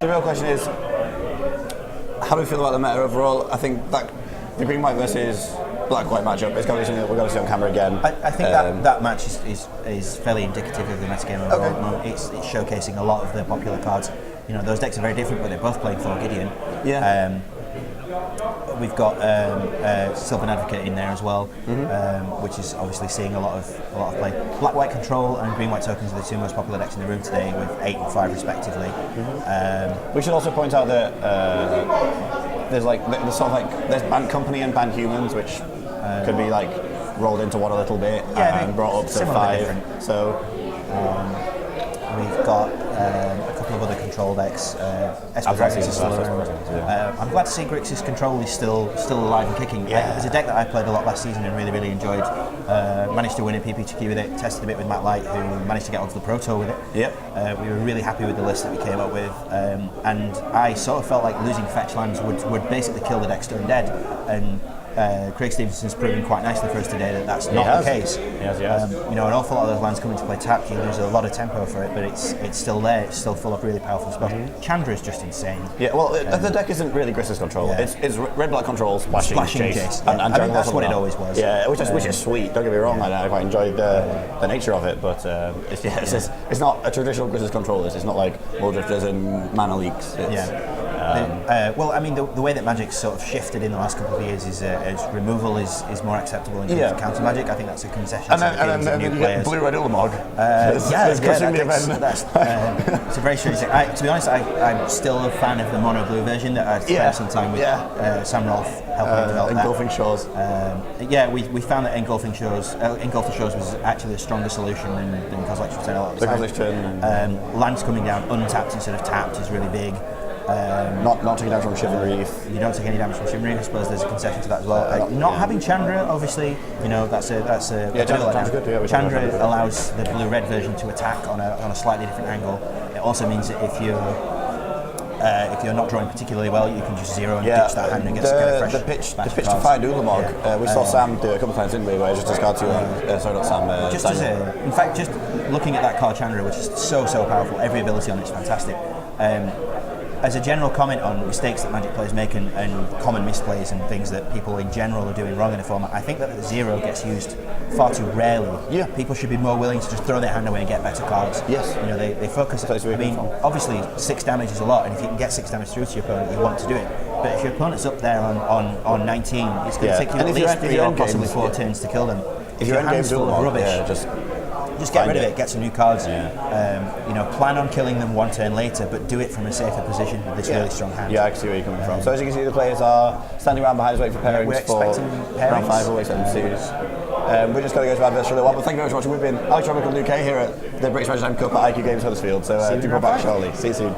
The real question is, how do we feel about the meta overall? I think that the green-white versus black-white matchup is going to be something that we're going to see on camera again. I think that match is fairly indicative of the metagame overall. Okay. It's showcasing a lot of the popular cards. You know, those decks are very different, but they're both playing Thor Gideon. Yeah. We've got Sylvan Advocate in there as well, which is obviously seeing a lot of play. Black-white control and green-white tokens are the two most popular decks in the room today, with 8 and 5 respectively. We should also point out that there's Band Company and Band Humans, which could be like rolled into one a little bit and brought up to 5. Different. So we've got a couple of other control decks. I'm glad to see Grixis Control is still alive and kicking. Yeah. It's a deck that I played a lot last season and really enjoyed. Managed to win a PPTQ with it, tested a bit with Matt Light, who managed to get onto the Pro Tour with it. Yep. We were really happy with the list that we came up with, and I sort of felt like losing fetch lands would basically kill the deck stone dead. And Craig Stevenson's proven quite nicely for us today that that's not the case. Yes. You know, an awful lot of those lands come into play tapped. You lose a lot of tempo for it, but it's still there. It's still full of really powerful spells. Chandra is just insane. Yeah, well, the deck isn't really Grixis Control. Yeah. It's red-black control, splashing Jace. And I think that's what it always was. Yeah, which is sweet. Don't get me wrong. I quite enjoyed the nature of it, but it's not a traditional Grixis Control. It's not like Muldrifters and Mana Leaks. Well, I mean, the way that Magic's sort of shifted in the last couple of years is removal is more acceptable in terms of counter Magic. I think that's a concession to the new players. Blue-red Ulamog. It's a very strange thing. To be honest, I'm still a fan of the mono blue version that I spent some time with Sam Rolfe helping develop Engulfing Shores. We found that Engulfing Shores was actually a stronger solution than Kozilek's Return a lot of the time. Lands coming down untapped instead of tapped is really big. Not taking damage from Shivan Reef. You don't take any damage from Shivan Reef. I suppose there's a concession to that as well. Not having Chandra, obviously, you know, that's a Chandra's good. Yeah, Chandra allows the blue-red version to attack on a slightly different angle. It also means that if you're not drawing particularly well, you can just zero and ditch that hand and get a fresh the pitch to find Ulamog. We saw Sam do it a couple of times, didn't we? Where he just discards you. In fact, just looking at that card Chandra, which is so powerful, every ability on it's fantastic. As a general comment on mistakes that Magic players make and common misplays and things that people in general are doing wrong in the format, I think that the zero gets used far too rarely. Yeah. People should be more willing to just throw their hand away and get better cards. Yes. You know, they focus. Obviously 6 damage is a lot, and if you can get 6 damage through to your opponent, you want to do it. But if your opponent's up there on 19, it's going to take you at least 3 or possibly 4 turns to kill them. If your hand's full of rubbish, just get rid of it, get some new cards. Plan on killing them 1 turn later, but do it from a safer position with this really strong hand. Yeah, I can see where you're coming from. So as you can see, the players are standing around behind us waiting for pairings. We're expecting round 5, we'll expect them series. We're just going to go to adverts for a little while, but thank you very much for watching. We've been Alex Roebuck and Luke Kay here at the British Metagame Cup at IQ Games Huddersfield. So do come back shortly. See you soon.